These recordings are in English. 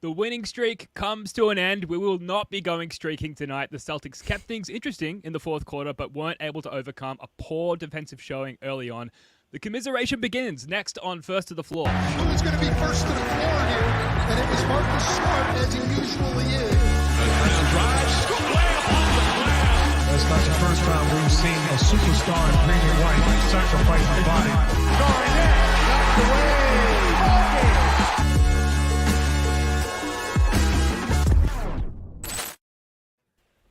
The winning streak comes to an end. We will not be going streaking tonight. The Celtics kept things interesting in the fourth quarter, but weren't able to overcome a poor defensive showing early on. The commiseration begins next on First to the Floor. Who's going to be first to the floor here? And it was Marcus Smart, as he usually is. That's not the first time we've seen a superstar in green and white sacrifice the body. Garnett knocked away.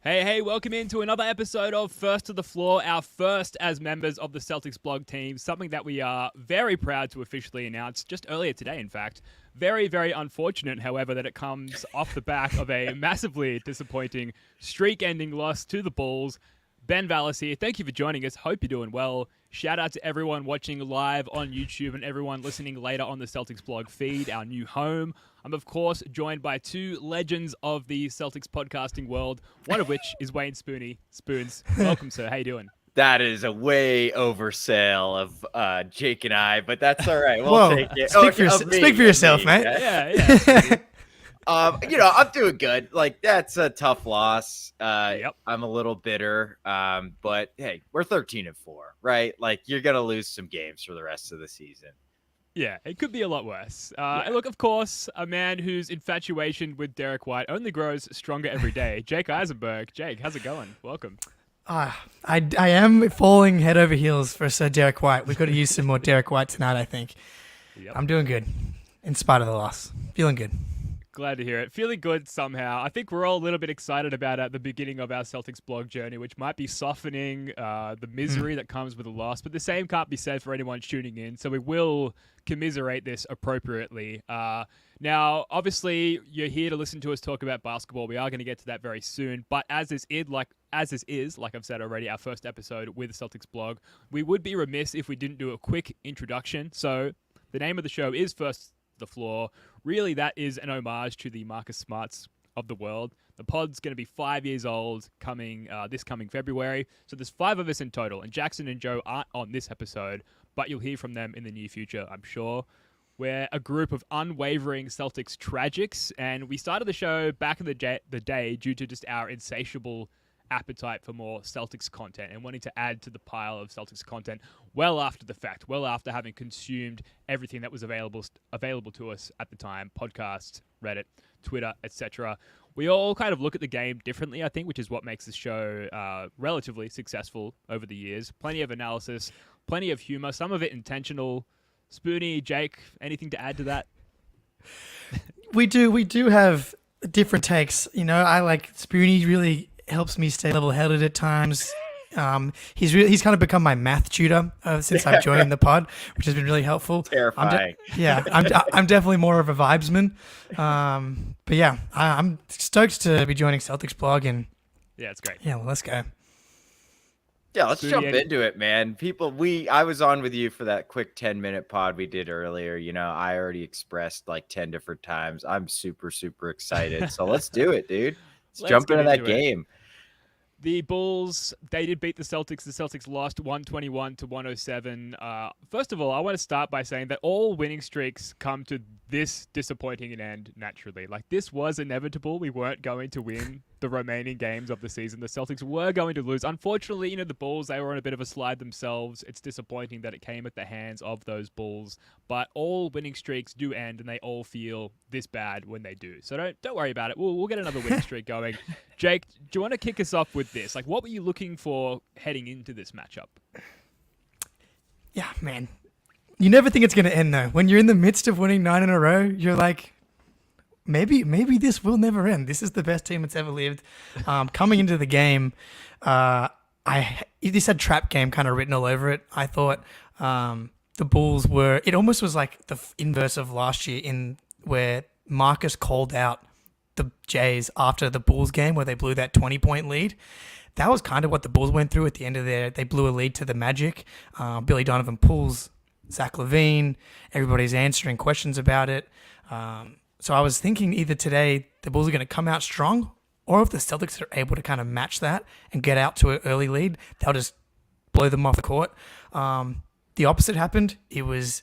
Hey, welcome into another episode of First to the Floor, our first as members of the Celtics blog team, something that we are very proud to officially announce just earlier today, in fact. Very, very unfortunate, however, that it comes off the back of a massively disappointing streak-ending loss to the Bulls. Ben Vallis here. Thank you for joining us. Hope you're doing well. Shout out to everyone watching live on YouTube and everyone listening later on the Celtics blog feed, our new home. I'm, of course, joined by two legends of the Celtics podcasting world, one of which is Wayne Spoony. Spoons, welcome, sir. How you doing? That is a way oversell of Jake and I, but that's all right. We'll take it. Speak for yourself, mate. Yeah. I'm doing good. Like, that's a tough loss. Yep. I'm a little bitter. But hey, we're 13-4, right? Like, you're gonna lose some games for the rest of the season. Yeah, it could be a lot worse. And look, of course, a man whose infatuation with Derek White only grows stronger every day. Jake Eisenberg. Jake, how's it going? Welcome. I am falling head over heels for Sir Derek White. We've got to use some more Derek White tonight, I think. Yep. I'm doing good, in spite of the loss. Feeling good. Glad to hear it. Feeling good somehow. I think we're all a little bit excited about at the beginning of our Celtics blog journey, which might be softening the misery that comes with a loss, but the same can't be said for anyone tuning in, so we will commiserate this appropriately. Now, obviously, you're here to listen to us talk about basketball. We are going to get to that very soon, but as this is, like I've said already, our first episode with the Celtics blog, we would be remiss if we didn't do a quick introduction. So the name of the show is First the Floor. Really, that is an homage to the Marcus Smarts of the world. The pod's going to be 5 years old this coming February. So there's 5 of us in total, and Jackson and Joe aren't on this episode, but you'll hear from them in the near future, I'm sure. We're a group of unwavering Celtics tragics, and we started the show back in the day due to just our insatiable appetite for more Celtics content and wanting to add to the pile of Celtics content well after the fact, well after having consumed everything that was available to us at the time, podcasts, Reddit, Twitter, etc. We all kind of look at the game differently, I think, which is what makes this show relatively successful over the years. Plenty of analysis, plenty of humor, some of it intentional. Spoony, Jake, anything to add to that? We do have different takes. You know, I like Spoony really helps me stay level-headed at times. He's kind of become my math tutor since I've joined the pod, which has been really helpful. Terrifying. I'm definitely more of a vibesman. But yeah, I'm stoked to be joining Celtics blog, and Yeah, it's great. yeah, well, let's go. Yeah, let's jump into it, man. I was on with you for that quick 10-minute pod we did earlier. You know, I already expressed like 10 different times. I'm super, super excited. So let's do it, dude. Let's jump into that game. The Bulls, they did beat the Celtics. The Celtics lost 121-107. First of all, I want to start by saying that all winning streaks come to this disappointing an end naturally. Like, this was inevitable. We weren't going to win the remaining games of the season. The Celtics were going to lose. Unfortunately, the Bulls, they were on a bit of a slide themselves. It's disappointing that it came at the hands of those Bulls. But all winning streaks do end, and they all feel this bad when they do. So don't worry about it. We'll get another winning streak going. Jake, do you want to kick us off with this? Like, what were you looking for heading into this matchup? Yeah, man. You never think it's going to end, though. When you're in the midst of winning 9 in a row, you're like, maybe this will never end. This is the best team that's ever lived. Coming into the game, this had trap game kind of written all over it. I thought the Bulls it almost was like the inverse of last year where Marcus called out the Jays after the Bulls game where they blew that 20-point lead. That was kind of what the Bulls went through at the end of they blew a lead to the Magic. Billy Donovan pulls Zach LaVine. Everybody's answering questions about it. So I was thinking either today the Bulls are going to come out strong, or if the Celtics are able to kind of match that and get out to an early lead, they'll just blow them off the court. The opposite happened. It was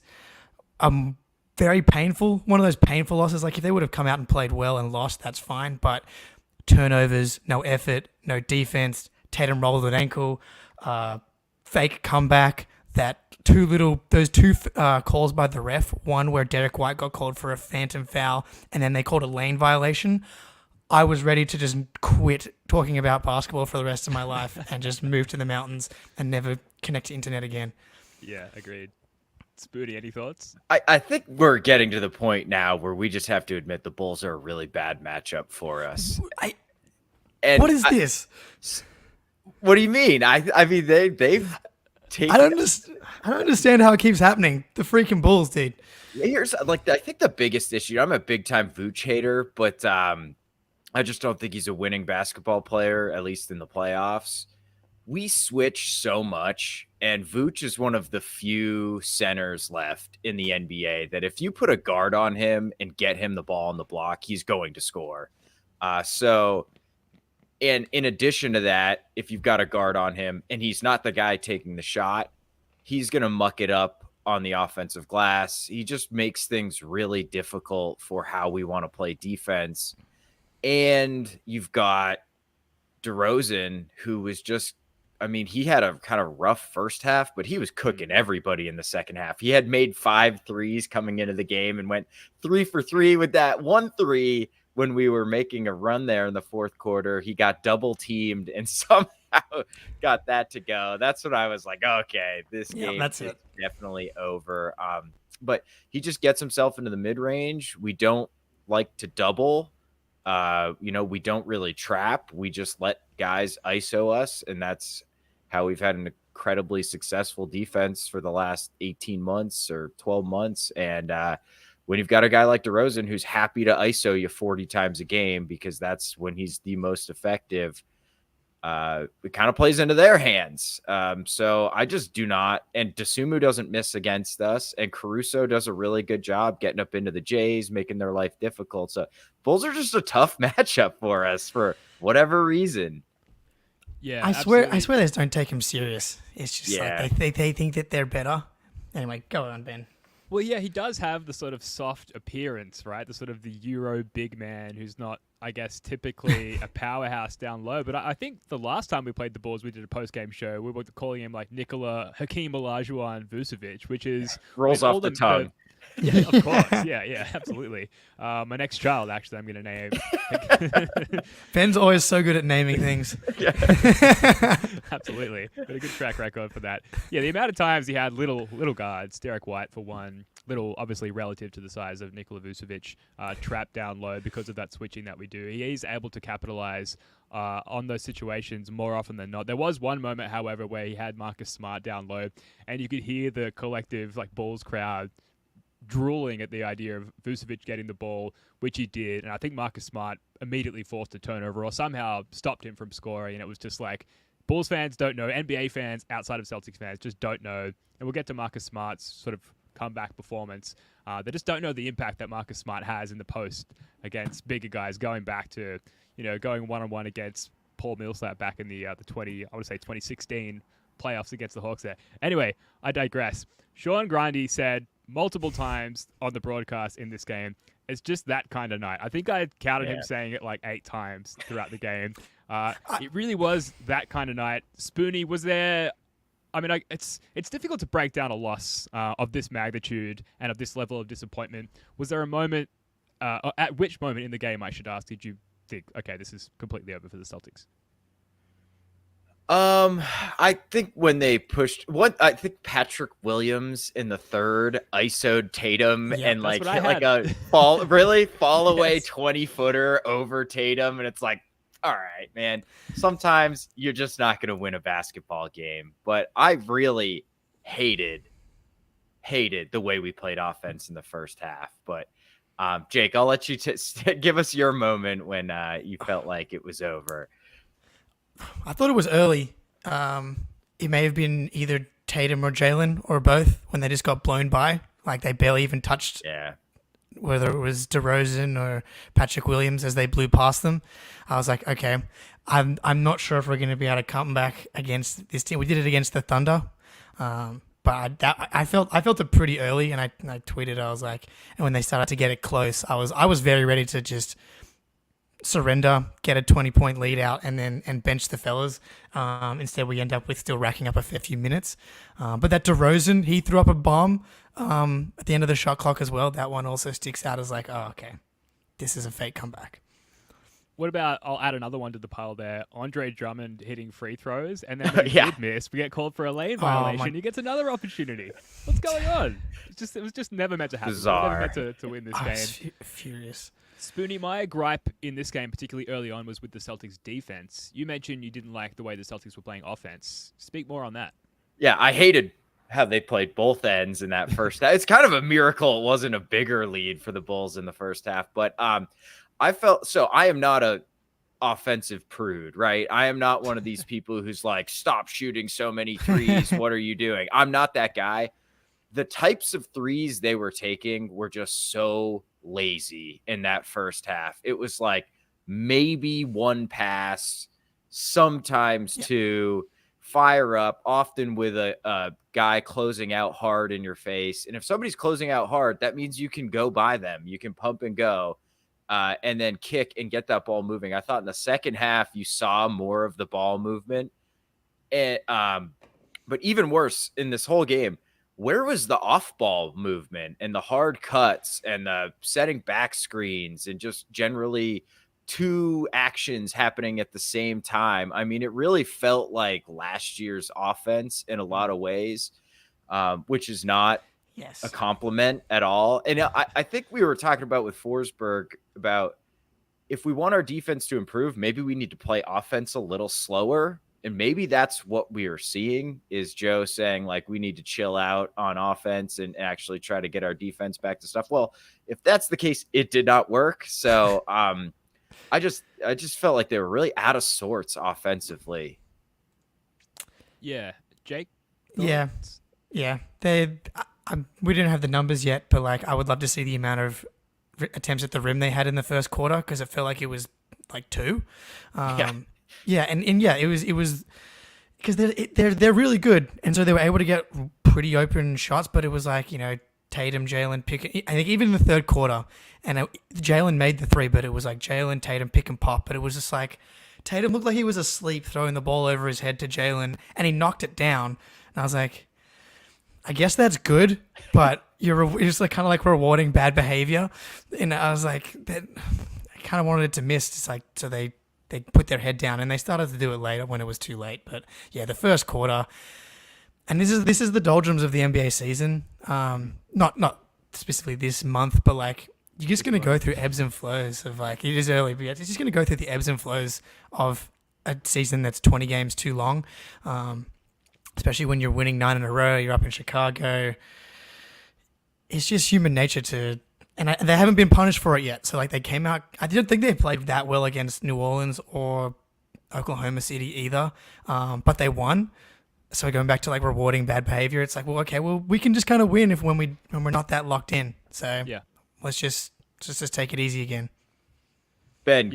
very painful. One of those painful losses. Like if they would have come out and played well and lost, that's fine. But turnovers, no effort, no defense. Tatum rolled an ankle, fake comeback. Those two calls by the ref. One where Derek White got called for a phantom foul, and then they called a lane violation. I was ready to just quit talking about basketball for the rest of my life and just move to the mountains and never connect to internet again. Yeah, agreed. Spoody, any thoughts? I think we're getting to the point now where we just have to admit the Bulls are a really bad matchup for us. What is this? What do you mean? I mean they've taken. I don't understand how it keeps happening. The freaking Bulls, dude. Here's I think the biggest issue. I'm a big time Vooch hater, but I just don't think he's a winning basketball player, at least in the playoffs. We switch so much, and Vooch is one of the few centers left in the NBA that if you put a guard on him and get him the ball on the block, he's going to score. And in addition to that, if you've got a guard on him and he's not the guy taking the shot, he's going to muck it up on the offensive glass. He just makes things really difficult for how we want to play defense. And you've got DeRozan, who was just, I mean, he had a kind of rough first half, but he was cooking everybody in the second half. He had made 5 threes coming into the game and went 3 for 3 with that 1 3 when we were making a run there in the fourth quarter. He got double teamed and somehow got that to go. That's when I was like, okay, this game is definitely over. But he just gets himself into the mid range. We don't like to double. We don't really trap. We just let guys ISO us, and that's how we've had an incredibly successful defense for the last 18 months or 12 months. And when you've got a guy like DeRozan who's happy to ISO you 40 times a game because that's when he's the most effective, it kind of plays into their hands. So I just do not. And Dosunmu doesn't miss against us, and Caruso does a really good job getting up into the Jays, making their life difficult. So Bulls are just a tough matchup for us for whatever reason. Yeah, I swear they just don't take him serious. It's just like they think that they're better. Anyway, go on, Ben. Well, yeah, he does have the sort of soft appearance, right? The sort of the Euro big man who's not, I guess, typically a powerhouse down low. But I think the last time we played the Bulls, we did a post-game show. We were calling him like Hakeem Olajuwon Vucevic, which is... Rolls off the tongue. Yeah, of course. Yeah, absolutely. My next child, actually, I'm going to name. Ben's always so good at naming things. Absolutely. Got a good track record for that. Yeah, the amount of times he had little guards, Derek White for one, little, obviously relative to the size of Nikola Vucevic, trapped down low because of that switching that we do. He is able to capitalize on those situations more often than not. There was one moment, however, where he had Marcus Smart down low, and you could hear the collective Bulls crowd drooling at the idea of Vucevic getting the ball, which he did. And I think Marcus Smart immediately forced a turnover or somehow stopped him from scoring. And it was just like, Bulls fans don't know, NBA fans outside of Celtics fans just don't know. And we'll get to Marcus Smart's sort of comeback performance. They just don't know the impact that Marcus Smart has in the post against bigger guys, going back to, going one-on-one against Paul Millsap back in the 2016 playoffs against the Hawks there. Anyway, I digress. Sean Grundy said multiple times on the broadcast in this game, it's just that kind of night. I think I counted him saying it like 8 times throughout the game. It really was that kind of night. Spoonie, was there... I mean, it's difficult to break down a loss of this magnitude and of this level of disappointment. Was there a moment, at which moment in the game, I should ask, did you think, okay, this is completely over for the Celtics? I think when they pushed I think Patrick Williams in the third ISO'd Tatum and hit like a fall away 20-footer over Tatum. And it's like, all right, man, sometimes you're just not going to win a basketball game. But I really hated the way we played offense in the first half. But Jake, I'll let you give us your moment when you felt like it was over. I thought it was early. It may have been either Tatum or Jalen or both when they just got blown by. Like they barely even touched whether it was DeRozan or Patrick Williams as they blew past them. I was like, okay, I'm not sure if we're going to be able to come back against this team. We did it against the Thunder. But I felt it pretty early, and I tweeted. I was like, and when they started to get it close, I was very ready to just surrender, get a 20-point lead out, and bench the fellas. Instead, we end up with still racking up a fair few minutes. But that DeRozan, he threw up a bomb at the end of the shot clock as well. That one also sticks out as like, oh, okay, this is a fake comeback. What about, I'll add another one to the pile there, Andre Drummond hitting free throws, and then when he did miss, we get called for a lane violation. He gets another opportunity. What's going on? It was just never meant to happen. Bizarre. Never meant to win this game. I was furious. Spoonie, my gripe in this game, particularly early on, was with the Celtics' defense. You mentioned you didn't like the way the Celtics were playing offense. Speak more on that. Yeah, I hated how they played both ends in that first half. It's kind of a miracle it wasn't a bigger lead for the Bulls in the first half, but I felt so. I am not a offensive prude, right? I am not one of these people who's like, stop shooting so many threes. What are you doing? I'm not that guy. The types of threes they were taking were just so lazy in that first half. It was like maybe one pass, sometimes two, fire up, often with a guy closing out hard in your face. And if somebody's closing out hard, that means you can go by them. You can pump and go. And then kick and get that ball moving. I thought in the second half you saw more of the ball movement. And, but even worse in this whole game, where was the off-ball movement and the hard cuts and the setting back screens and just generally two actions happening at the same time? I mean, it really felt like last year's offense in a lot of ways, which is not a compliment at all. And I think we were talking about with Forsberg about if we want our defense to improve, maybe we need to play offense a little slower. And maybe that's what we are seeing is Joe saying like, we need to chill out on offense and actually try to get our defense back to stuff. Well, if that's the case, it did not work. So I just felt like they were really out of sorts offensively. Yeah. Jake? Yeah. We didn't have the numbers yet, but like I would love to see the amount of attempts at the rim they had in the first quarter because it felt like it was like 2. It was because they're really good, and so they were able to get pretty open shots. But it was like Tatum, Jalen, pick. I think even in the third quarter, and Jalen made the 3, but it was like Jalen, Tatum, pick and pop. But it was just like Tatum looked like he was asleep, throwing the ball over his head to Jalen, and he knocked it down. And I was like, I guess that's good, but you're just like kind of like rewarding bad behavior. And I was like, I kind of wanted it to miss. It's like, so they put their head down and they started to do it later when it was too late. But yeah, the first quarter, and this is the doldrums of the NBA season. Not specifically this month, but like you're just going to go through ebbs and flows of like, it is early, but it's just going to go through the ebbs and flows of a season that's 20 games too long. Especially when you're winning 9 in a row, you're up in Chicago. It's just human nature and they haven't been punished for it yet. So like they came out, I didn't think they played that well against New Orleans or Oklahoma City either, but they won. So going back to like rewarding bad behavior, it's like, well, okay, we can just kind of win when we're not that locked in. So yeah, let's just take it easy again. Ben,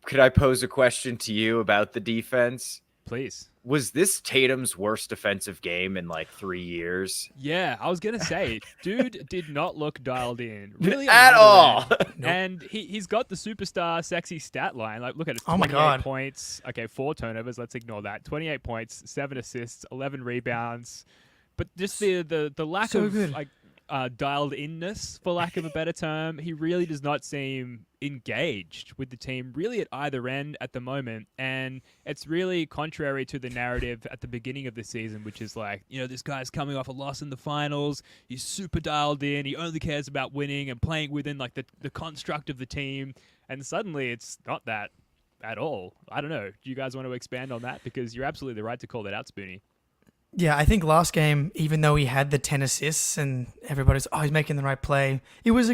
could I pose a question to you about the defense? Please. Was this Tatum's worst defensive game in like 3 years? Yeah, I was going to say, dude did not look dialed in. Really at all. And he's got the superstar sexy stat line. Like, look at it. 28 Oh my God. points. Okay, 4 turnovers. Let's ignore that. 28 points, 7 assists, 11 rebounds. But just the lack of good. like dialed inness, for lack of a better term, he really does not seem engaged with the team really at either end at the moment. And it's really contrary to the narrative at the beginning of the season, which is like, this guy's coming off a loss in the finals. He's super dialed in. He only cares about winning and playing within like the construct of the team. And suddenly it's not that at all. I don't know. Do you guys want to expand on that? Because you're absolutely right to call that out, Spoonie. Yeah, I think last game, even though he had the 10 assists and everybody's, he's making the right play, it was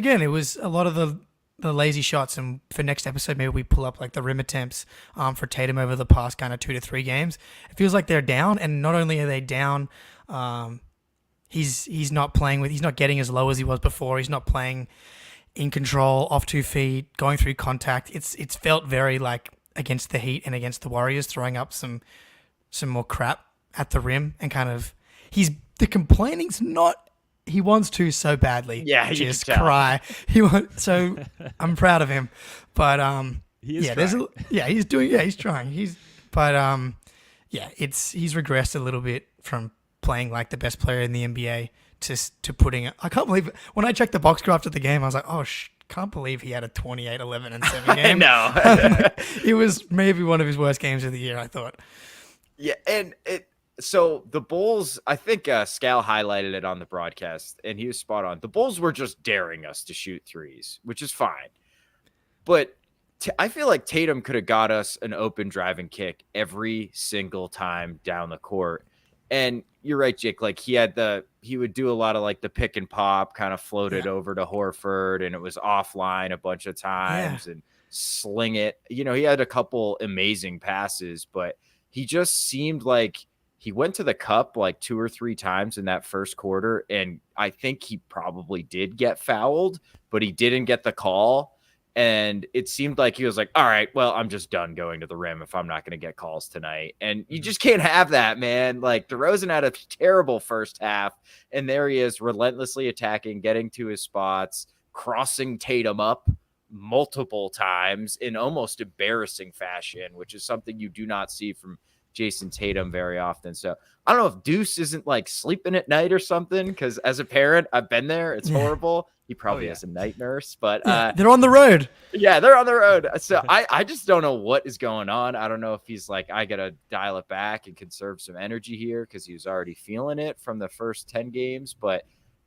a lot of the lazy shots. And for next episode, maybe we pull up like the rim attempts for Tatum over the past kind of 2 to 3 games. It feels like they're down, and not only are they down, he's not getting as low as he was before. He's not playing in control, off 2 feet, going through contact. It's felt very like against the Heat and against the Warriors, throwing up some more crap at the rim, and kind of he's the complaining's not. He wants to so badly. Yeah, you just can tell. cry. So I'm proud of him, but He is yeah, trying. he's trying. He's regressed a little bit from playing like the best player in the NBA to putting. I can't believe when I checked the box score after the game, I was like, oh can't believe he had a 28, 11, and 7 game. No. It was maybe one of his worst games of the year, I thought. Yeah, and so the Bulls, I think Scal highlighted it on the broadcast, and he was spot on. The Bulls were just daring us to shoot threes, which is fine. But I feel like Tatum could have got us an open driving kick every single time down the court. And you're right, Jake. Like he would do a lot of like the pick and pop, kind of floated over to Horford, and it was offline a bunch of times and sling it. You know, he had a couple amazing passes, but he just seemed like he went to the cup like 2 or 3 times in that first quarter. And I think he probably did get fouled, but he didn't get the call. And it seemed like he was like, all right, well, I'm just done going to the rim if I'm not going to get calls tonight. And you just can't have that, man. Like DeRozan had a terrible first half, and there he is relentlessly attacking, getting to his spots, crossing Tatum up multiple times in almost embarrassing fashion, which is something you do not see from Jayson Tatum very often. So I don't know if Deuce isn't like sleeping at night or something, because as a parent, I've been there. It's horrible. He probably has a night nurse, but they're on the road. Yeah, they're on the road. So I just don't know what is going on. I don't know if he's like, I got to dial it back and conserve some energy here because he was already feeling it from the first 10 games. But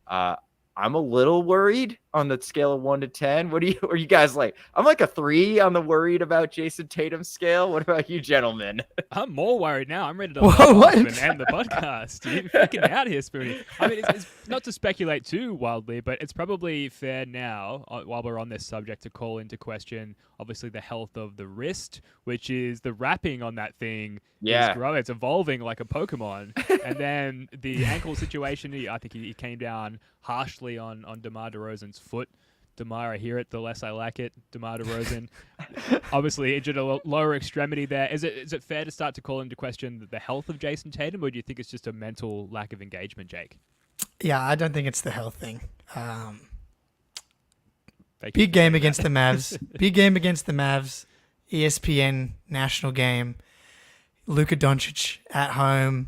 I'm a little worried on the scale of 1 to 10. Are you guys like? I'm like a 3 on the worried about Jayson Tatum scale. What about you, gentlemen? I'm more worried now. I'm ready to Whoa, log what? off and end the podcast. You're freaking out here, Spoonie. I mean, it's not to speculate too wildly, but it's probably fair now, while we're on this subject, to call into question, obviously, the health of the wrist, which is the wrapping on that thing. Yeah. Is growing. It's evolving like a Pokemon. And then the ankle situation, I think he came down harshly on DeMar DeRozan's foot. DeMar, I hear it, the less I like it. DeMar DeRozan obviously injured a lower extremity there. Is it fair to start to call into question the health of Jayson Tatum, or do you think it's just a mental lack of engagement, Jake? Yeah, I don't think it's the health thing. Big game against the Mavs. Big game against the Mavs. ESPN national game. Luka Doncic at home,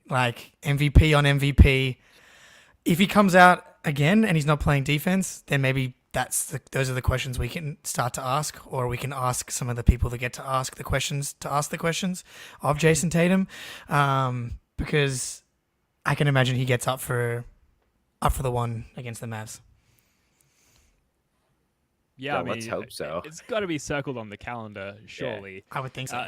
like MVP on MVP. If he comes out again and he's not playing defense, then maybe those are the questions we can start to ask, or we can ask some of the people that get to ask the questions of Jayson Tatum, because I can imagine he gets up for the one against the Mavs. Yeah, I mean, let's hope so. It's got to be circled on the calendar, surely. Yeah, I would think so.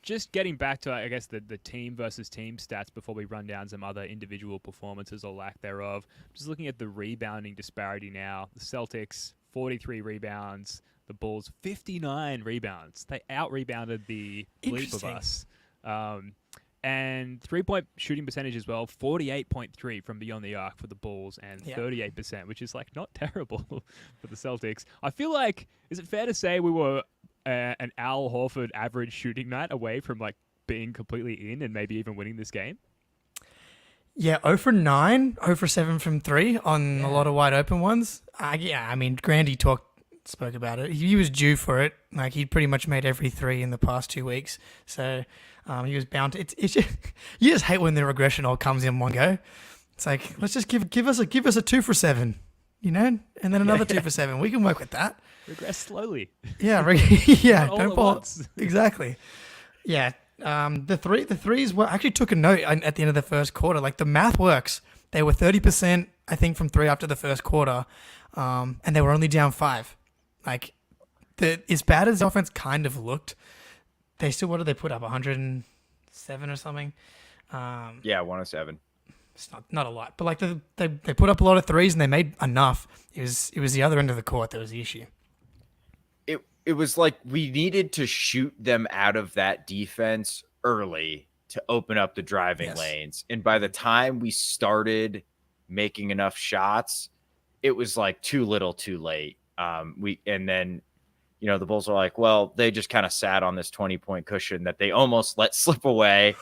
Just getting back to, I guess, the team versus team stats before we run down some other individual performances or lack thereof. Just looking at the rebounding disparity now. The Celtics, 43 rebounds. The Bulls, 59 rebounds. They out-rebounded the bleep of us. And 3-point shooting percentage as well, 48.3 from beyond the arc for the Bulls and 38%, which is like not terrible for the Celtics. I feel like, is it fair to say we were an Al Horford average shooting night away from like being completely in and maybe even winning this game? Yeah, 0 for 9, 0 for 7 from 3 on a lot of wide open ones. I mean, Grandy spoke about it. He was due for it. Like, he'd pretty much made every 3 in the past 2 weeks. So he was bound to. It's just, you just hate when the regression all comes in one go. It's like, let's just give us a 2 for 7, you know, and then another 2 for 7. We can work with that. Regress slowly. Yeah, yeah. Not all Don't at fall. once. Exactly. Yeah. The threes were actually took a note at the end of the first quarter. Like, the math works. They were 30%, I think, from 3 after the first quarter, and they were only down 5. Like, as bad as the offense kind of looked, they still, what did they put up? 107 or something. Yeah, 107. It's not a lot, but like they put up a lot of threes and they made enough. It was the other end of the court that was the issue. It was like we needed to shoot them out of that defense early to open up the driving lanes. And by the time we started making enough shots, it was like too little too late. And then, you know, the Bulls are like, well, they just kind of sat on this 20-point cushion that they almost let slip away.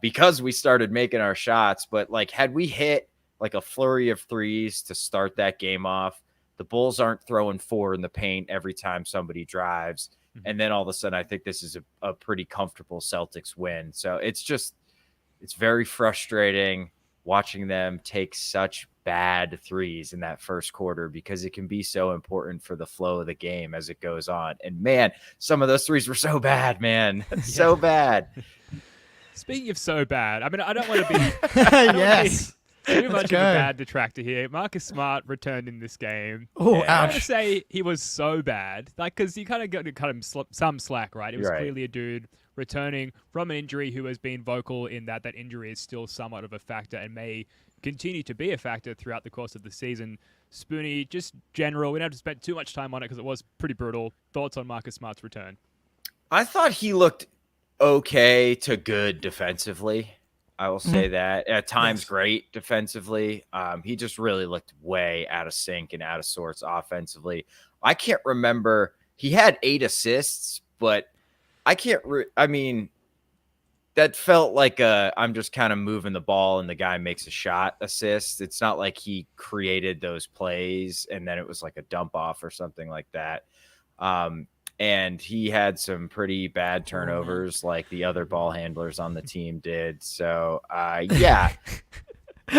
because we started making our shots. But like, had we hit like a flurry of threes to start that game off, the Bulls aren't throwing 4 in the paint every time somebody drives. And then all of a sudden, I think this is a pretty comfortable Celtics win. So it's very frustrating watching them take such bad threes in that first quarter, because it can be so important for the flow of the game as it goes on. And man, some of those threes were so bad, man. So bad. Speaking of so bad, I mean, I don't want to be Yes. too much of a bad detractor here. Marcus Smart returned in this game. Oh, I ouch. want to say he was so bad, like, because you kind of got to cut him some slack, right? It was clearly a dude returning from an injury who has been vocal in that injury is still somewhat of a factor and may continue to be a factor throughout the course of the season. Spoonie, just general, we don't have to spend too much time on it because it was pretty brutal. Thoughts on Marcus Smart's return? I thought he looked okay to good defensively. I will say that. At times, great defensively. He just really looked way out of sync and out of sorts offensively. I can't remember. He had 8 assists, but I can't. I mean, that felt like I'm just kind of moving the ball and the guy makes a shot assist. It's not like he created those plays and then it was like a dump off or something like that. And he had some pretty bad turnovers like the other ball handlers on the team did. So, yeah,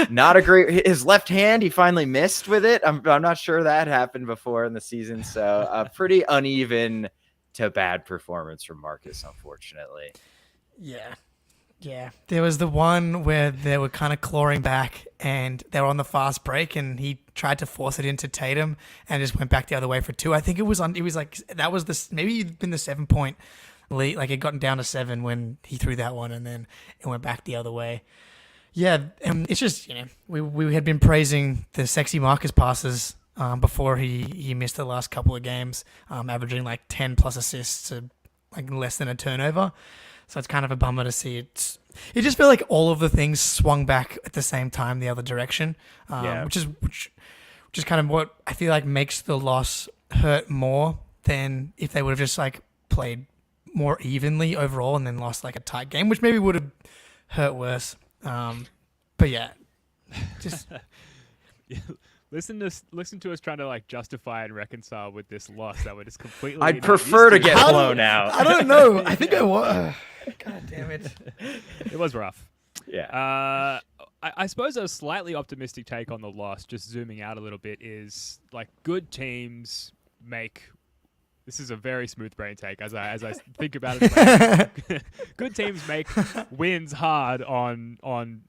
not a great – his left hand, he finally missed with it. I'm not sure that happened before in the season. So, a pretty uneven to bad performance from Marcus, unfortunately. Yeah. Yeah. There was the one where they were kind of clawing back and they were on the fast break and he tried to force it into Tatum and just went back the other way for 2. I think it was like, that was maybe it'd been the 7-point lead. Like it got down to 7 when he threw that one and then it went back the other way. Yeah. It's just, we had been praising the sexy Marcus passes before he missed the last couple of games, averaging like 10 plus assists to like less than a turnover. So it's kind of a bummer to see it. It just felt like all of the things swung back at the same time the other direction, which is kind of what I feel like makes the loss hurt more than if they would have just like played more evenly overall and then lost like a tight game, which maybe would have hurt worse. But yeah, just listen to us trying to like justify and reconcile with this loss that we're just completely. I'd prefer to get blown out. I don't know. I think I was. God damn it! It was rough. Yeah. I suppose a slightly optimistic take on the loss, just zooming out a little bit, is like good teams make. This is a very smooth brain take as I think about it. Good teams make wins hard on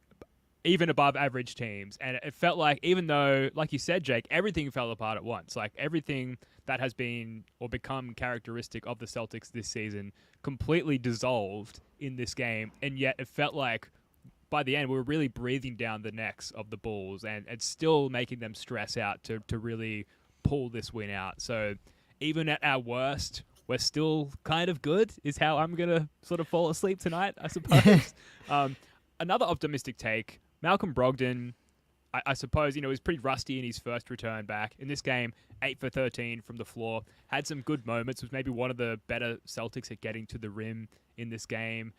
even above average teams. And it felt like, even though, like you said, Jake, everything fell apart at once. Like everything that has been or become characteristic of the Celtics this season completely dissolved in this game. And yet it felt like by the end, we were really breathing down the necks of the Bulls and still making them stress out to really pull this win out. So even at our worst, we're still kind of good, is how I'm going to sort of fall asleep tonight, I suppose. Another optimistic take, Malcolm Brogdon, I suppose, he was pretty rusty in his first return back. In this game, 8 for 13 from the floor. Had some good moments. Was maybe one of the better Celtics at getting to the rim in this game.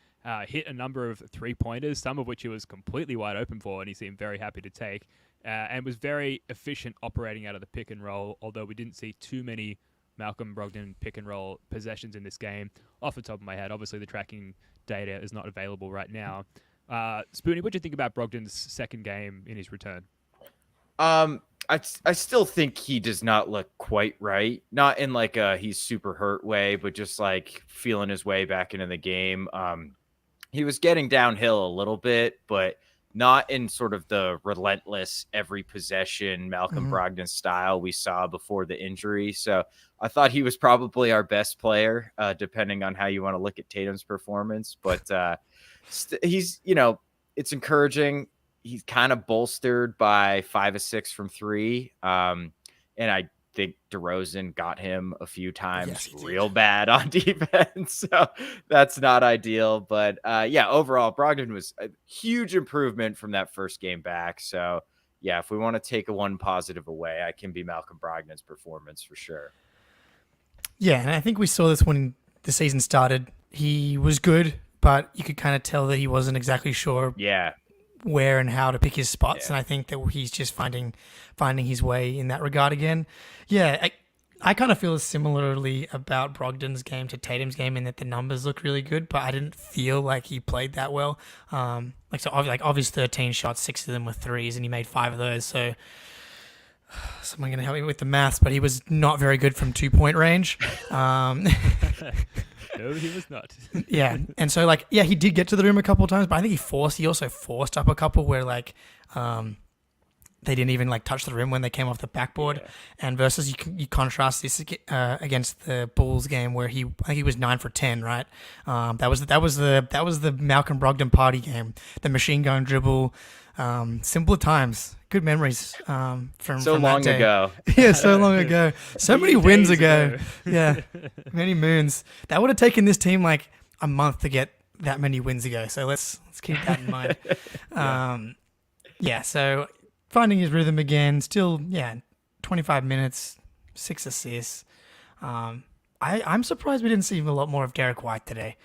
Hit a number of three-pointers, some of which he was completely wide open for, and he seemed very happy to take. And was very efficient operating out of the pick and roll, although we didn't see too many Malcolm Brogdon pick and roll possessions in this game. Off the top of my head, obviously the tracking data is not available right now. Spoonie, what do you think about Brogdon's second game in his return? I still think he does not look quite right. Not in like a he's super hurt way, but just like feeling his way back into the game. He was getting downhill a little bit, but not in sort of the relentless every possession Malcolm Brogdon style we saw before the injury. So I thought he was probably our best player, depending on how you want to look at Tatum's performance. But he's, it's encouraging. He's kind of bolstered by 5 of 6 from 3. And I think DeRozan got him a few times real bad on defense. So that's not ideal. But yeah, overall, Brogdon was a huge improvement from that first game back. So yeah, if we want to take one positive away, I can be Malcolm Brogdon's performance for sure. Yeah, and I think we saw this when the season started. He was good but you could kind of tell that he wasn't exactly sure Yeah. where and how to pick his spots, Yeah. and I think that he's just finding his way in that regard again. Yeah, I kind of feel similarly about Brogdon's game to Tatum's game in that the numbers look really good, but I didn't feel like he played that well. Obvious 13 shots, 6 of them were threes, and he made 5 of those. So someone going to help me with the maths, but he was not very good from 2-point range. No, he was not. Yeah, and so he did get to the rim a couple of times, but I think he also forced up a couple where they didn't even touch the rim when they came off the backboard. Yeah. And versus you contrast this against the Bulls game where I think he was 9 for 10, right? That was the Malcolm Brogdon party game, the machine gun dribble, simpler times. Good memories from So long that day. ago. Yeah, so long ago. So many wins days ago. Yeah, many moons. That would have taken this team a month to get that many wins ago. So let's keep that in mind. So finding his rhythm again. Still, 25 minutes, 6 assists. I'm surprised we didn't see a lot more of Derek White today.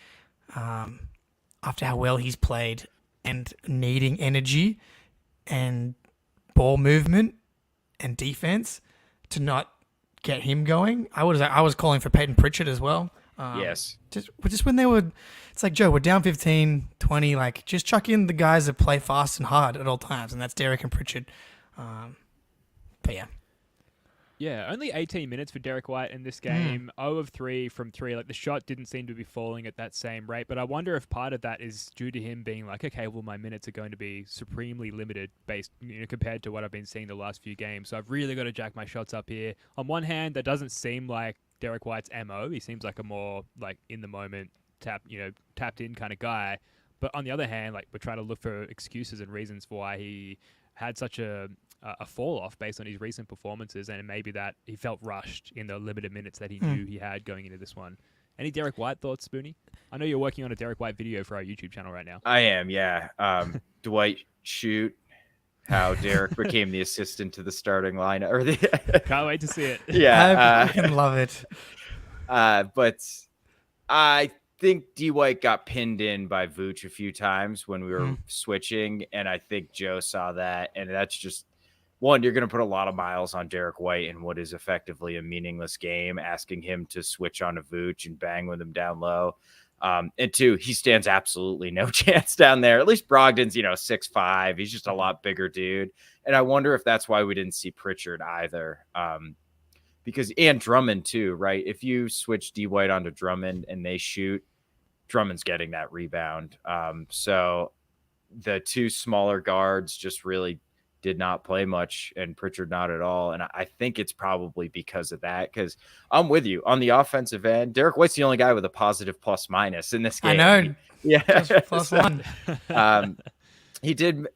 After how well he's played and needing energy and ball movement and defense to not get him going. I was calling for Peyton Pritchard as well. Yes. Just when it's like, Joe, we're down 15, 20, just chuck in the guys that play fast and hard at all times, and that's Derek and Pritchard. But yeah. Yeah, only 18 minutes for Derek White in this game. 0 of 3 from 3. The shot didn't seem to be falling at that same rate, but I wonder if part of that is due to him being okay, well, my minutes are going to be supremely limited based, compared to what I've been seeing the last few games. So I've really got to jack my shots up here. On one hand, that doesn't seem like Derek White's MO. He seems like a more in the moment tapped in kind of guy. But on the other hand, we're trying to look for excuses and reasons for why he had such a fall off based on his recent performances, and maybe that he felt rushed in the limited minutes that he knew he had going into this one. Any Derek White thoughts, Spoonie? I know you're working on a Derek White video for our YouTube channel right now. I am, yeah. Dwight shoot how Derek became the assistant to the starting line, or the Can't wait to see it. yeah. I fucking love it. But I think D White got pinned in by Vooch a few times when we were switching, and I think Joe saw that, and that's just one, you're going to put a lot of miles on Derek White in what is effectively a meaningless game, asking him to switch on a Vooch and bang with him down low. And two, he stands absolutely no chance down there. At least Brogdon's, 6'5". He's just a lot bigger dude. And I wonder if that's why we didn't see Pritchard either. And Drummond too, right? If you switch D White onto Drummond and they shoot, Drummond's getting that rebound. So the two smaller guards just really did not play much, and Pritchard not at all. And I think it's probably because of that, because I'm with you on the offensive end. Derek White's the only guy with a positive plus minus in this game. I know. Yeah. Plus one. He did,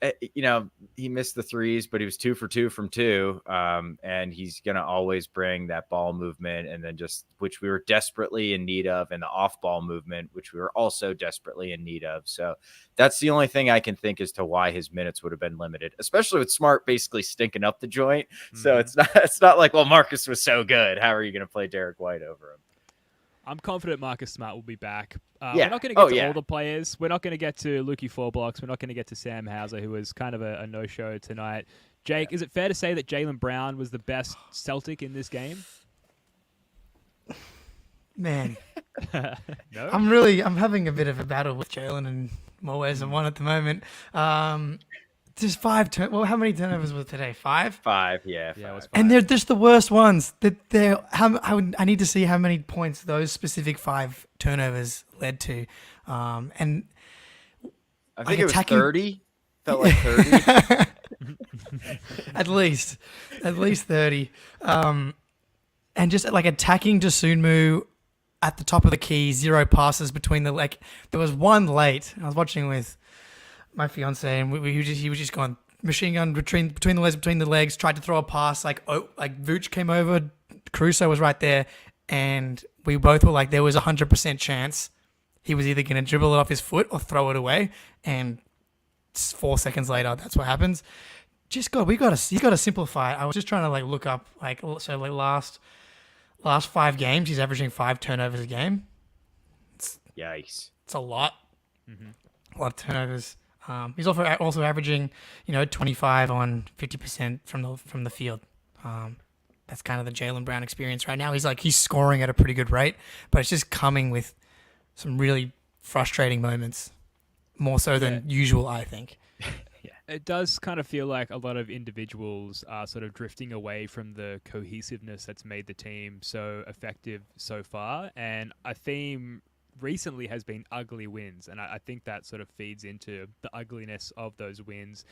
he missed the threes, but he was 2 for 2 from 2. And he's going to always bring that ball movement, and then which we were desperately in need of, and the off ball movement, which we were also desperately in need of. So that's the only thing I can think as to why his minutes would have been limited, especially with Smart basically stinking up the joint. So it's not like, well, Marcus was so good, how are you going to play Derek White over him? I'm confident Marcus Smart will be back. Yeah. We're not going to get to all the players. We're not going to get to Lukey Fourblocks. We're not going to get to Sam Hauser, who was kind of a no-show tonight. Jake, is it fair to say that Jaylen Brown was the best Celtic in this game? Man, No? I'm having a bit of a battle with Jaylen in more ways than one at the moment. Just 5 how many turnovers was today? 5? 5, yeah. Yeah, it was 5. And they're just the worst ones. I need to see how many points those specific 5 turnovers led to. And I think it was 30. Felt like 30. at least 30. And just attacking Dosunmu at the top of the key, 0 passes between there was one late. I was watching with my fiance, and he was just going machine gun between the legs, tried to throw a pass, Vooch came over, Caruso was right there, and we both were there was 100% chance he was either going to dribble it off his foot or throw it away, and 4 seconds later, that's what happens. You got to simplify it. I was just trying to look up last 5 games, he's averaging 5 turnovers a game. Yikes. It's a lot. A lot of turnovers. He's also averaging, 25 on 50% from the field. That's kind of the Jaylen Brown experience right now. He's scoring at a pretty good rate, but it's just coming with some really frustrating moments, more so than usual, I think. It does kind of feel like a lot of individuals are sort of drifting away from the cohesiveness that's made the team so effective so far. And a theme recently has been ugly wins. And I think that sort of feeds into the ugliness of those wins.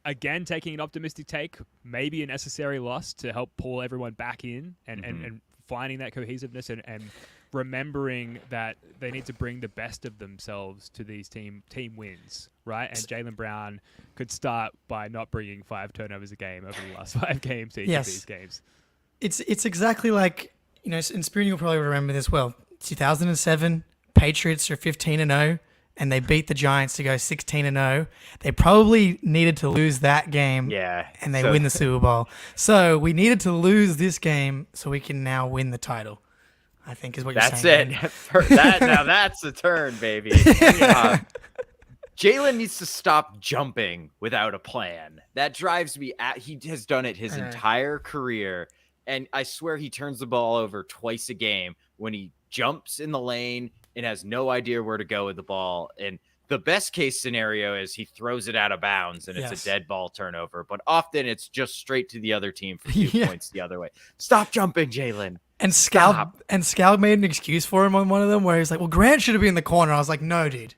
Again, taking an optimistic take, maybe a necessary loss to help pull everyone back in and finding that cohesiveness and remembering that they need to bring the best of themselves to these team wins, right? And Jaylen Brown could start by not bringing 5 turnovers a game over the last 5 games each of these games. It's exactly like, and Spoonie will probably remember this well. 2007, Patriots are 15-0, and they beat the Giants to go 16-0. They probably needed to lose that game, and they win the Super Bowl. So we needed to lose this game so we can now win the title, I think is what you're saying. That's it. Now that's the turn, baby. Jaylen needs to stop jumping without a plan. That drives me he has done it his entire career. And I swear he turns the ball over twice a game when he jumps in the lane and has no idea where to go with the ball. And the best case scenario is he throws it out of bounds and it's a dead ball turnover. But often it's just straight to the other team for 2 points the other way. Stop jumping, Jaylen. And Scal made an excuse for him on one of them where he's like, well, Grant should have been in the corner. I was like, no, dude.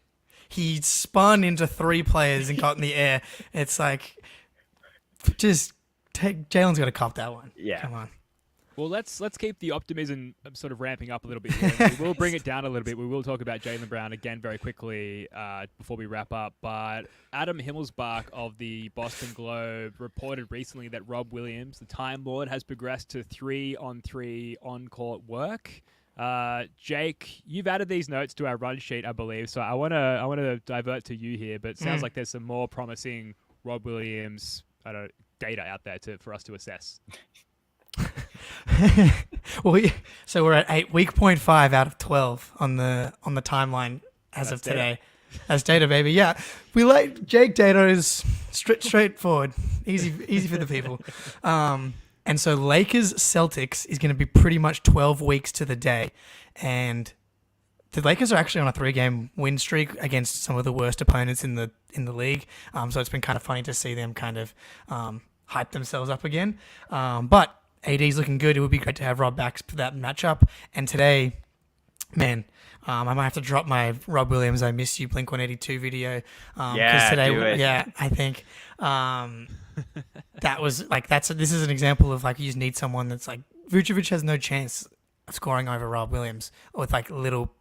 He spun into 3 players and got in the air. It's like, just Jaylen's got to cop that one. Yeah. Come on. Well, let's keep the optimism sort of ramping up a little bit here. We will bring it down a little bit. We will talk about Jaylen Brown again very quickly before we wrap up. But Adam Himmelsbach of the Boston Globe reported recently that Rob Williams, the Time Lord, has progressed to 3-on-3 on-court work. Jake, you've added these notes to our run sheet, I believe. So I want to divert to you here. But it sounds like there's some more promising Rob Williams data out there for us to assess. Well, so we're at week 0.5 out of 12 on the timeline as of today. That's data, baby. Yeah, we like Jake data is straightforward, easy for the people. And so Lakers Celtics is going to be pretty much 12 weeks to the day, and the Lakers are actually on a 3-game win streak against some of the worst opponents in the league. So it's been kind of funny to see them kind of hype themselves up again. But AD's looking good. It would be great to have Rob back for that matchup. And today, man, I might have to drop my Rob Williams "I Miss You" Blink-182 video. Yeah, today, do it. Yeah, I think that was like this is an example of like you just need someone that's like Vucevic has no chance of scoring over Rob Williams with like little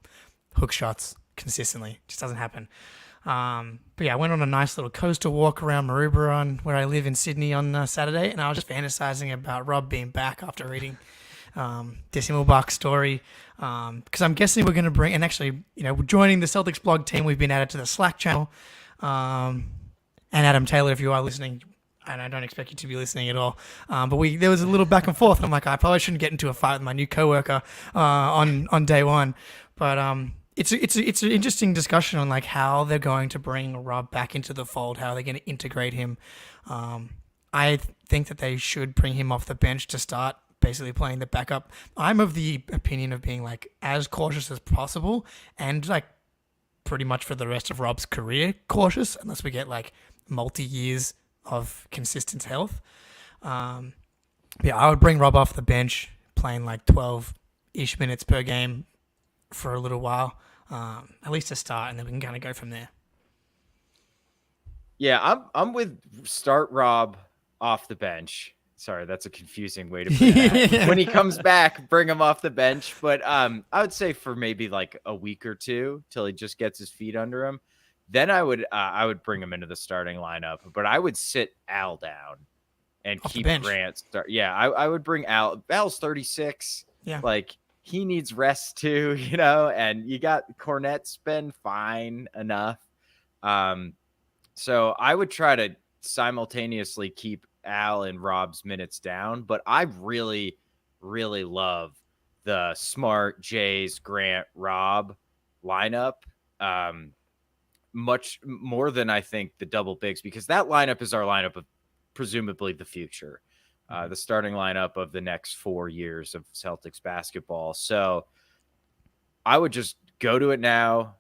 hook shots consistently. It just doesn't happen. But yeah, I went on a nice little coastal walk around Maroubra where I live in Sydney on Saturday, and I was just fantasizing about Rob being back after reading this Himmelbach story. Because I'm guessing we're going to bring, and actually, we're joining the Celtics blog team. We've been added to the Slack channel. And Adam Taylor, if you are listening, and I don't expect you to be listening at all, but there was a little back and forth. And I'm like, I probably shouldn't get into a fight with my new coworker on day one, but It's an interesting discussion on like how they're going to bring Rob back into the fold, how they're going to integrate him. I think that they should bring him off the bench to start basically playing the backup. I'm of the opinion of being like as cautious as possible and like pretty much for the rest of Rob's career cautious unless we get like multi-years of consistent health. Yeah, I would bring Rob off the bench playing like 12-ish minutes per game for a little while. At least to start, and then we can kind of go from there. Yeah, I'm with start Rob off the bench. Sorry, that's a confusing way to put it. When he comes back, bring him off the bench. But I would say for maybe like a week or two till he just gets his feet under him. Then I would bring him into the starting lineup. But I would sit Al down and off keep Grant start. Yeah, I would bring Al. Al's 36. Yeah, like. He needs rest too, and you got Cornette's been fine enough. So I would try to simultaneously keep Al and Rob's minutes down, but I really, really love the Smart, Jays, Grant, Rob lineup. much more than I think the double bigs, because that lineup is our lineup of presumably the future, the starting lineup of the next 4 years of Celtics basketball. So I would just go to it now.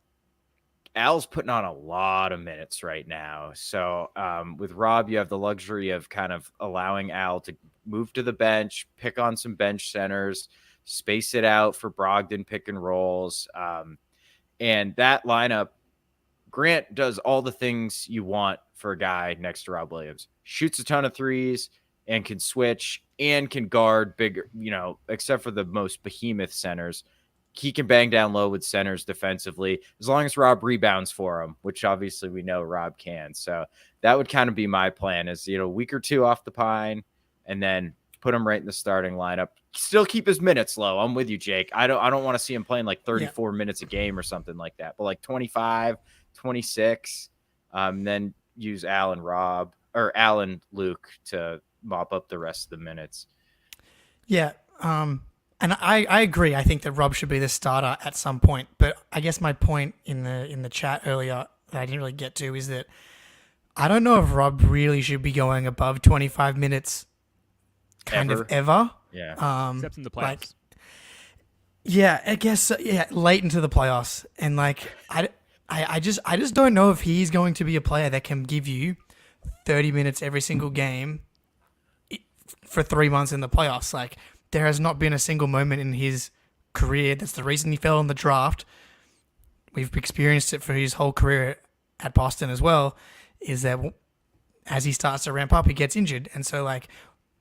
Al's putting on a lot of minutes right now. So with Rob, you have the luxury of kind of allowing Al to move to the bench, pick on some bench centers, space it out for Brogdon pick and rolls. And that lineup, Grant does all the things you want for a guy next to Rob Williams. Shoots a ton of threes and can switch and can guard bigger, except for the most behemoth centers. He can bang down low with centers defensively as long as Rob rebounds for him, which obviously we know Rob can. So that would kind of be my plan is, a week or two off the pine and then put him right in the starting lineup. Still keep his minutes low. I'm with you, Jake. I don't want to see him playing like 34 minutes a game or something like that, but like 25, 26, then use Al and Luke to mop up the rest of the minutes. Yeah. And I agree. I think that Rob should be the starter at some point. But I guess my point in the chat earlier that I didn't really get to is that I don't know if Rob really should be going above 25 minutes ever. Yeah. Except in the playoffs. I guess late into the playoffs. And I just don't know if he's going to be a player that can give you 30 minutes every single game for 3 months in the playoffs. Like, there has not been a single moment in his career. That's the reason he fell in the draft. We've experienced it for his whole career at Boston as well, is that as he starts to ramp up, he gets injured. And so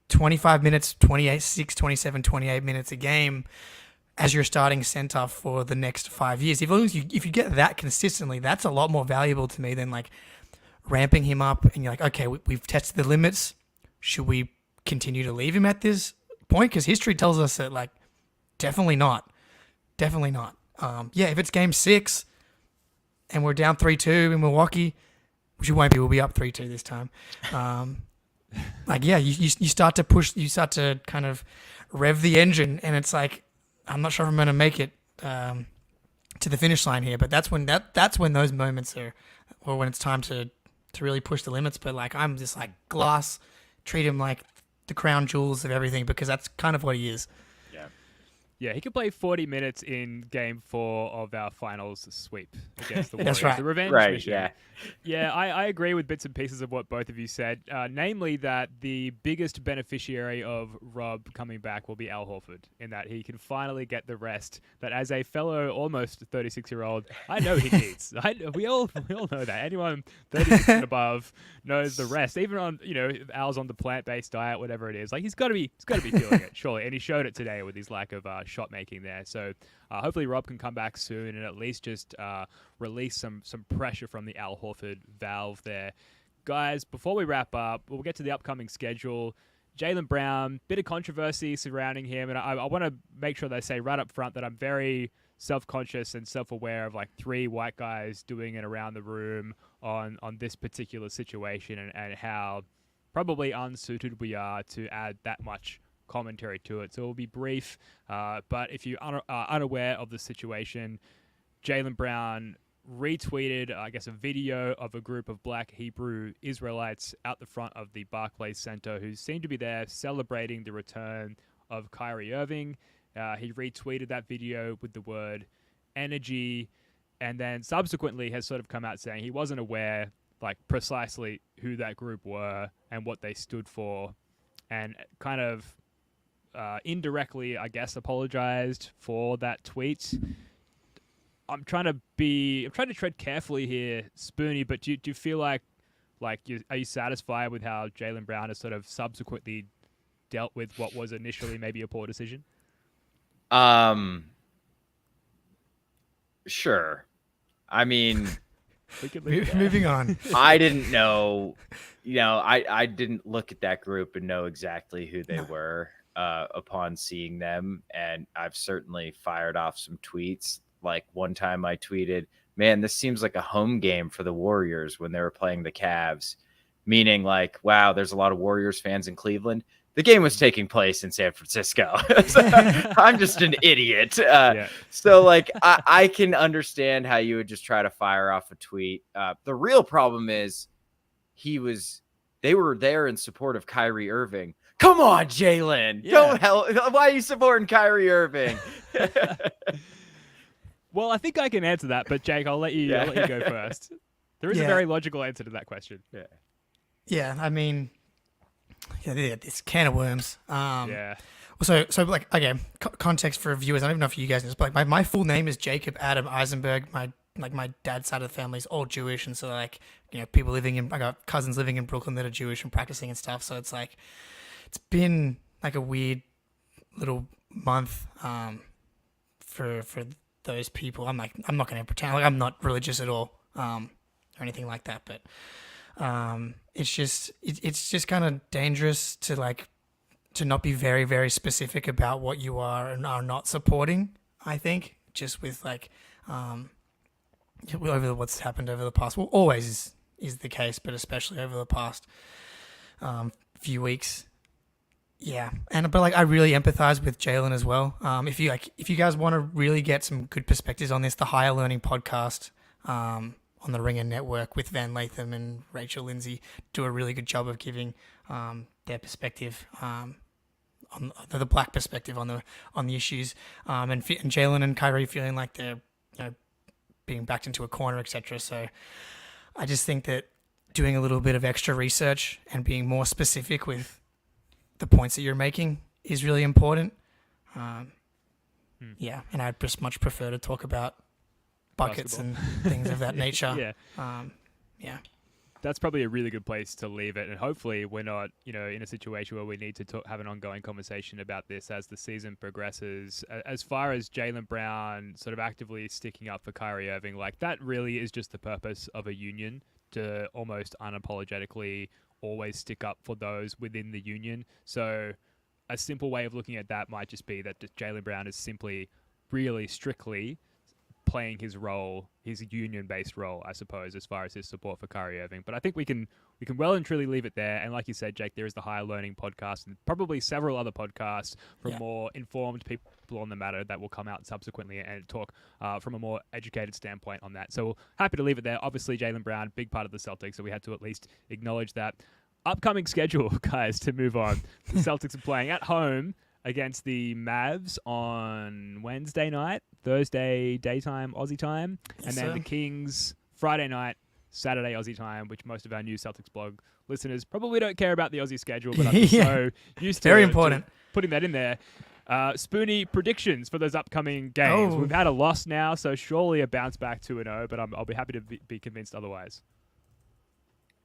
25 minutes, 26, 27, 28 minutes a game as your starting center for the next 5 years. If you get that consistently, that's a lot more valuable to me than ramping him up and you're like, okay, we've tested the limits. Should we continue to leave him at this point? Because history tells us that definitely not. If it's game 6 and we're down 3-2 in Milwaukee, which we won't be, we'll be up 3-2 this time. You start to push, you start to kind of rev the engine, and it's I'm not sure if I'm going to make it to the finish line here, but that's when those moments are, or when it's time to really push the limits. But I'm just Glass, treat him like the crown jewels of everything, because that's kind of what he is. Yeah, he could play 40 minutes in Game 4 of our finals sweep against the Warriors. That's right. The revenge mission. Yeah, I agree with bits and pieces of what both of you said, namely that the biggest beneficiary of Rob coming back will be Al Horford, in that he can finally get the rest that, as a fellow almost 36-year-old, I know he needs. We all know that. Anyone 36 and above knows the rest. Even on, Al's on the plant-based diet, whatever it is. He's got to be feeling it, surely. And he showed it today with his lack of shot making there. So hopefully Rob can come back soon and at least just release some pressure from the Al Horford valve there. Guys, before we wrap up, we'll get to the upcoming schedule. Jaylen Brown, bit of controversy surrounding him, and I want to make sure that I say right up front that I'm very self-conscious and self-aware of 3 white guys doing it around the room on this particular situation, and how probably unsuited we are to add that much commentary to it. So it will be brief, but if you are unaware of the situation, Jaylen Brown retweeted, a video of a group of Black Hebrew Israelites out the front of the Barclays Center who seem to be there celebrating the return of Kyrie Irving. He retweeted that video with the word energy, and then subsequently has sort of come out saying he wasn't aware precisely who that group were and what they stood for, and kind of indirectly, apologized for that tweet. I'm trying to tread carefully here, Spoonie, but do you feel are you satisfied with how Jaylen Brown has sort of subsequently dealt with what was initially maybe a poor decision? Sure. I mean, moving on. I didn't know, I didn't look at that group and know exactly who they were upon seeing them. And I've certainly fired off some tweets. One time I tweeted, man, this seems like a home game for the Warriors when they were playing the Cavs, meaning wow, there's a lot of Warriors fans in Cleveland. The game was taking place in San Francisco. So I'm just an idiot. So like I can understand how you would just try to fire off a tweet. The real problem is they were there in support of Kyrie Irving. Come on, Jalen. Don't help. Why are you supporting Kyrie Irving? Well, I think I can answer that, but Jake, I'll let you go first. There is a very logical answer to that question. Yeah, I mean, it's can of worms. Yeah. So like, again, context for viewers. I don't even know if you guys know this, but like my full name is Jacob Adam Eisenberg. My dad's side of the family is all Jewish, and so like, you know, I got cousins living in Brooklyn that are Jewish and practicing and stuff. So it's like, it's been like a weird little month for those people. I'm not going to pretend like I'm not religious at all or anything like that, but it's just kind of dangerous to not be very, very specific about what you are and are not supporting. I think just with like over what's happened over the past, well, always is the case, but especially over the past few weeks. Yeah, but like I really empathize with Jalen as well. If you guys want to really get some good perspectives on this, the Higher Learning podcast on the Ringer Network with Van Latham and Rachel Lindsay do a really good job of giving their perspective on the black perspective on the issues, and Jalen and Kyrie feeling like they're being backed into a corner, etc. So I just think that doing a little bit of extra research and being more specific with the points that you're making is really important. Yeah, and I'd just much prefer to talk about buckets and things of that nature. Yeah. That's probably a really good place to leave it, and hopefully we're not, in a situation where we need to have an ongoing conversation about this as the season progresses. As far as Jaylen Brown sort of actively sticking up for Kyrie Irving, like that really is just the purpose of a union, to almost unapologetically always stick up for those within the union. So a simple way of looking at that might just be that Jaylen Brown is simply really strictly playing his role, his union-based role, I suppose, as far as his support for Kyrie Irving. But I think we can well and truly leave it there. And like you said, Jake, there is the Higher Learning podcast and probably several other podcasts from more informed people on the matter that will come out subsequently and talk from a more educated standpoint on that. So happy to leave it there. Obviously, Jaylen Brown, big part of the Celtics, so we had to at least acknowledge that. Upcoming schedule, guys, to move on. The Celtics are playing at home against the Mavs on Wednesday night, Thursday daytime Aussie time, and then the Kings Friday night, Saturday Aussie time, which most of our new Celtics blog listeners probably don't care about the Aussie schedule, but I'm so used to, very important, to putting that in there. Spoonie, predictions for those upcoming games. We've had a loss now, so surely a bounce back 2-0, but I'll be happy to be convinced otherwise.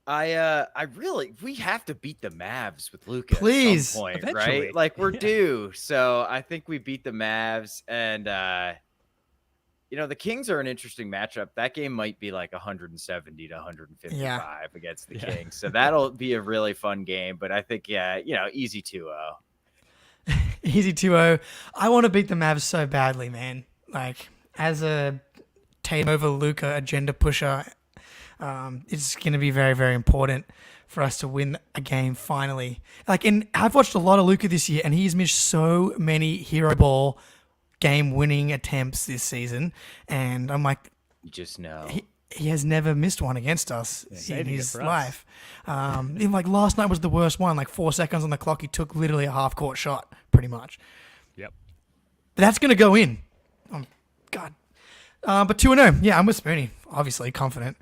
We have to beat the Mavs with Luka please, at some point, eventually. right? Like we're due. So I think we beat the Mavs, and the Kings are an interesting matchup. That game might be like 170 to 155 against the Kings. So that'll be a really fun game, but I think easy 2-0. Easy 2-0. I want to beat the Mavs so badly, man. Like as a Tatum over Luka agenda pusher, it's going to be very, very important for us to win a game finally. And I've watched a lot of Luka this year, and he's missed so many hero ball game-winning attempts this season, and I'm like, you just know he has never missed one against us in his life. Even like last night was the worst one. Like 4 seconds on the clock, he took literally a half-court shot, pretty much. Yep. But that's going to go in. Oh God. But 2-0. Yeah, I'm with Spoonie. Obviously, confident.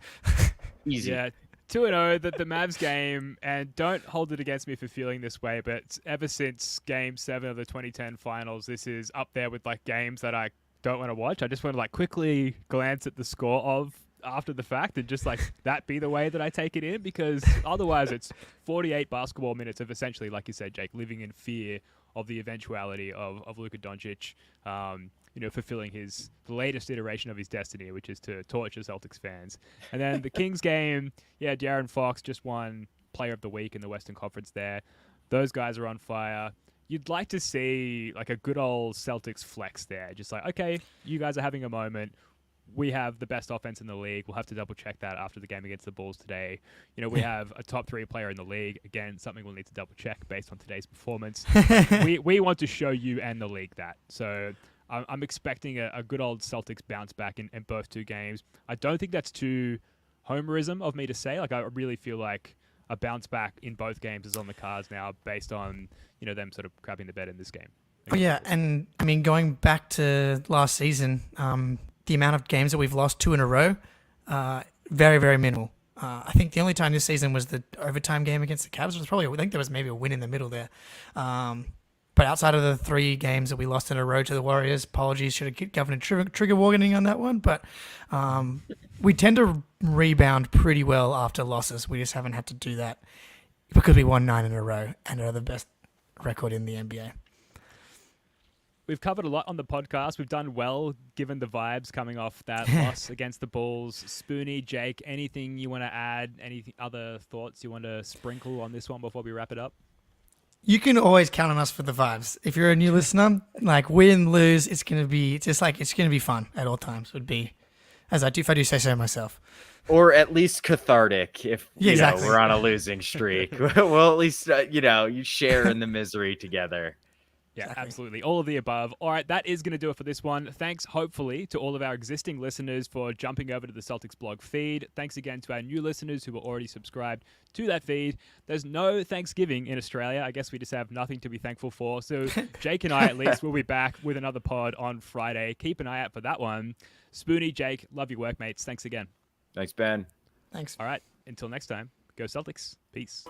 Easy. Yeah, 2-0, the Mavs game, and don't hold it against me for feeling this way, but ever since Game 7 of the 2010 Finals, this is up there with like games that I don't want to watch. I just want to like quickly glance at the score of after the fact and just like that be the way that I take it in, because otherwise it's 48 basketball minutes of essentially, like you said, Jake, living in fear of the eventuality of Luka Doncic fulfilling the latest iteration of his destiny, which is to torture Celtics fans. And then the Kings game, De'Aaron Fox just won Player of the Week in the Western Conference there. Those guys are on fire. You'd like to see like a good old Celtics flex there. Just like, okay, you guys are having a moment. we have the best offense in the league. We'll have to double check that after the game against the Bulls today. You know, we have a top 3 player in the league. Again, something we'll need to double check based on today's performance. we want to show you and the league that. So I'm expecting a good old Celtics bounce back in both 2 games. I don't think that's too homerism of me to say. Like, I really feel like a bounce back in both games is on the cards now based on, you know, them sort of crapping the bed in this game. Oh, yeah, and I mean, going back to last season, the amount of games that we've lost 2 in a row, very, very minimal. I think the only time this season was the overtime game against the Cavs. I think there was maybe a win in the middle there. But outside of the 3 games that we lost in a row to the Warriors, apologies, should have given a trigger warning on that one. But we tend to rebound pretty well after losses. We just haven't had to do that because we won 9 in a row and are the best record in the NBA. We've covered a lot on the podcast. We've done well, given the vibes coming off that loss against the Bulls. Spoonie, Jake, anything you want to add? Any other thoughts you want to sprinkle on this one before we wrap it up? You can always count on us for the vibes. If you're a new listener, like win, lose, it's gonna be fun at all times. Would be, if I do say so myself. Or at least cathartic if exactly. We're on a losing streak. Well, at least you share in the misery together. Yeah, Exactly. absolutely. All of the above. All right, that is going to do it for this one. Thanks, hopefully, to all of our existing listeners for jumping over to the Celtics blog feed. Thanks again to our new listeners who were already subscribed to that feed. There's no Thanksgiving in Australia. I guess we just have nothing to be thankful for. So Jake and I, at least, will be back with another pod on Friday. Keep an eye out for that one. Spoonie, Jake, love your work, mates. Thanks again. Thanks, Ben. Thanks. All right, until next time, go Celtics. Peace.